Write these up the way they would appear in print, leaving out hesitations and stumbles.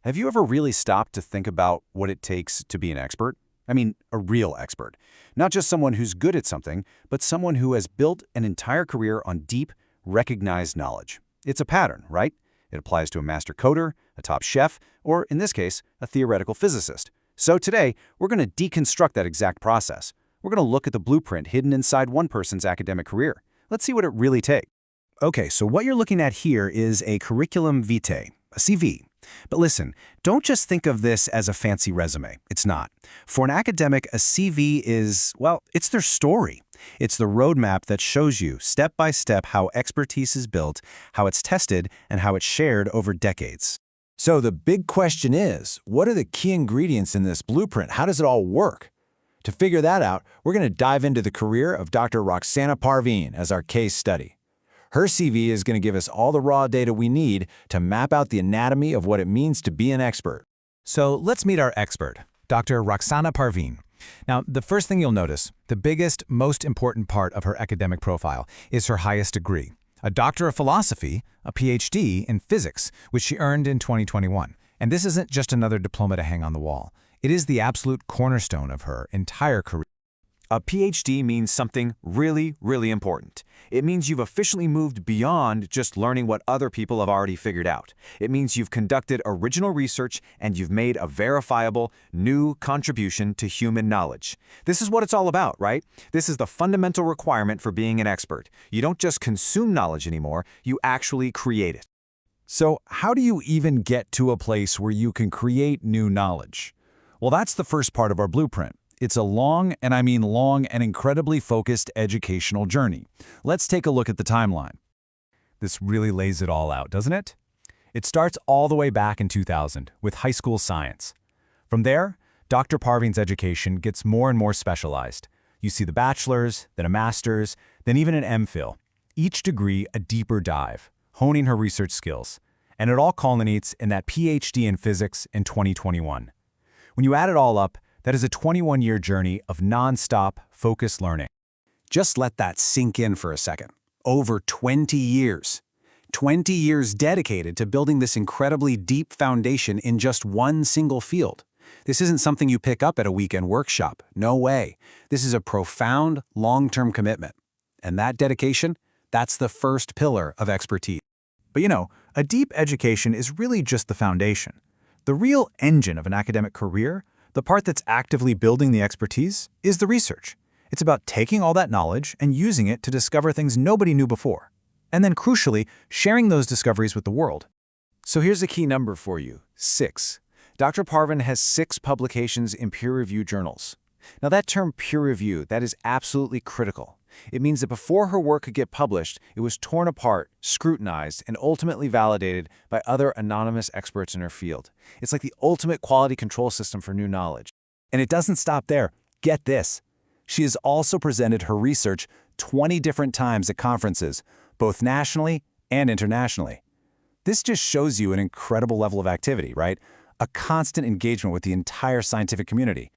Have you ever really stopped to think about what it takes to be an expert? I mean, a real expert. Not just someone who's good at something, but someone who has built an entire career on deep, recognized knowledge. It's a pattern, right? It applies to a master coder, a top chef, or in this case, a theoretical physicist. So today, we're going to deconstruct that exact process. We're going to look at the blueprint hidden inside one person's academic career. Let's see what it really takes. Okay, so what you're looking at here is a curriculum vitae, a CV. But listen, don't just think of this as a fancy resume. It's not. For an academic, a CV is, well, it's their story. It's the roadmap that shows you, step by step, how expertise is built, how it's tested, and how it's shared over decades. So the big question is, what are the key ingredients in this blueprint? How does it all work? To figure that out, we're going to dive into the career of Dr. Roksana Parvin as our case study. Her CV is going to give us all the raw data we need to map out the anatomy of what it means to be an expert. So let's meet our expert, Dr. Roksana Parvin. Now, the first thing you'll notice, the biggest, most important part of her academic profile is her highest degree, a Doctor of Philosophy, a PhD in physics, which she earned in 2021. And this isn't just another diploma to hang on the wall. It is the absolute cornerstone of her entire career. A PhD means something really, really important. It means you've officially moved beyond just learning what other people have already figured out. It means you've conducted original research and you've made a verifiable, new contribution to human knowledge. This is what it's all about, right? This is the fundamental requirement for being an expert. You don't just consume knowledge anymore, you actually create it. So how do you even get to a place where you can create new knowledge? Well, that's the first part of our blueprint. It's a long, and I mean long and incredibly focused educational journey. Let's take a look at the timeline. This really lays it all out, doesn't it? It starts all the way back in 2000 with high school science. From there, Dr. Parvin's education gets more and more specialized. You see the bachelor's, then a master's, then even an MPhil. Each degree a deeper dive, honing her research skills. And it all culminates in that PhD in physics in 2021. When you add it all up, that is a 21-year journey of non-stop, focused learning. Just let that sink in for a second. Over 20 years. 20 years dedicated to building this incredibly deep foundation in just one single field. This isn't something you pick up at a weekend workshop. No way. This is a profound, long-term commitment. And that dedication, that's the first pillar of expertise. But you know, a deep education is really just the foundation. The real engine of an academic career, the part that's actively building the expertise, is the research. It's about taking all that knowledge and using it to discover things nobody knew before. And then, crucially, sharing those discoveries with the world. So here's a key number for you, 6. Dr. Parvin has 6 publications in peer-reviewed journals. Now that term peer review, that is absolutely critical. It means that before her work could get published, it was torn apart, scrutinized, and ultimately validated by other anonymous experts in her field. It's like the ultimate quality control system for new knowledge. And it doesn't stop there. Get this. She has also presented her research 20 different times at conferences, both nationally and internationally. This just shows you an incredible level of activity, right? A constant engagement with the entire scientific community.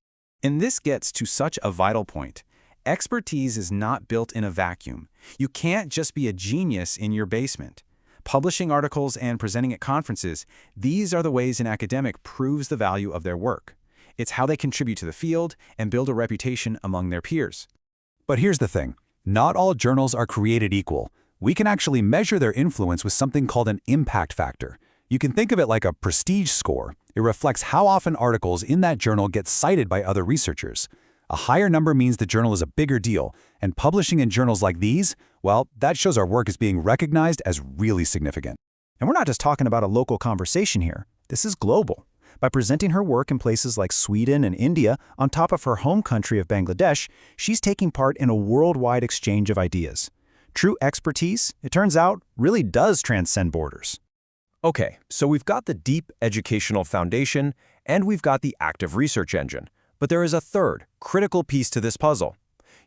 And this gets to such a vital point. Expertise is not built in a vacuum. You can't just be a genius in your basement. Publishing articles and presenting at conferences, these are the ways an academic proves the value of their work. It's how they contribute to the field and build a reputation among their peers. But here's the thing. Not all journals are created equal. We can actually measure their influence with something called an impact factor. You can think of it like a prestige score. It reflects how often articles in that journal get cited by other researchers. A higher number means the journal is a bigger deal, and publishing in journals like these, well, that shows our work is being recognized as really significant. And we're not just talking about a local conversation here. This is global. By presenting her work in places like Sweden and India on top of her home country of Bangladesh, she's taking part in a worldwide exchange of ideas. True expertise, it turns out, really does transcend borders. Okay, so we've got the deep educational foundation, and we've got the active research engine. But there is a third, critical piece to this puzzle.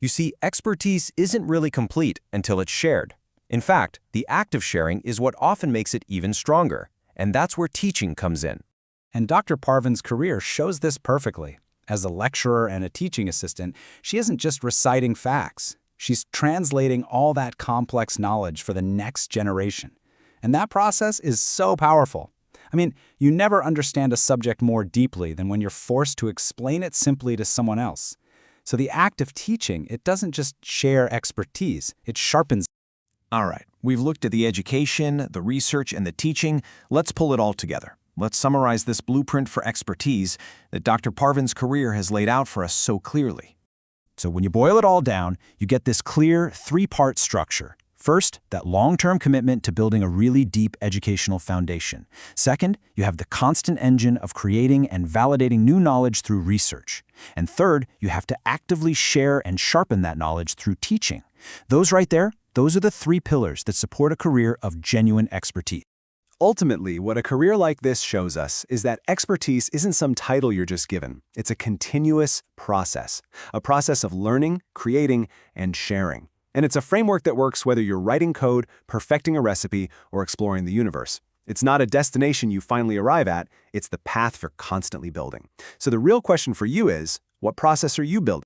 You see, expertise isn't really complete until it's shared. In fact, the act of sharing is what often makes it even stronger, and that's where teaching comes in. And Dr. Parvin's career shows this perfectly. As a lecturer and a teaching assistant, she isn't just reciting facts. She's translating all that complex knowledge for the next generation. And that process is so powerful. I mean, you never understand a subject more deeply than when you're forced to explain it simply to someone else. So the act of teaching, it doesn't just share expertise, it sharpens. All right, we've looked at the education, the research, and the teaching. Let's pull it all together. Let's summarize this blueprint for expertise that Dr. Parvin's career has laid out for us so clearly. So when you boil it all down, you get this clear three-part structure. First, that long-term commitment to building a really deep educational foundation. Second, you have the constant engine of creating and validating new knowledge through research. And third, you have to actively share and sharpen that knowledge through teaching. Those right there, those are the three pillars that support a career of genuine expertise. Ultimately, what a career like this shows us is that expertise isn't some title you're just given. It's a continuous process, a process of learning, creating, and sharing. And it's a framework that works whether you're writing code, perfecting a recipe, or exploring the universe. It's not a destination you finally arrive at, it's the path for constantly building. So the real question for you is, what process are you building?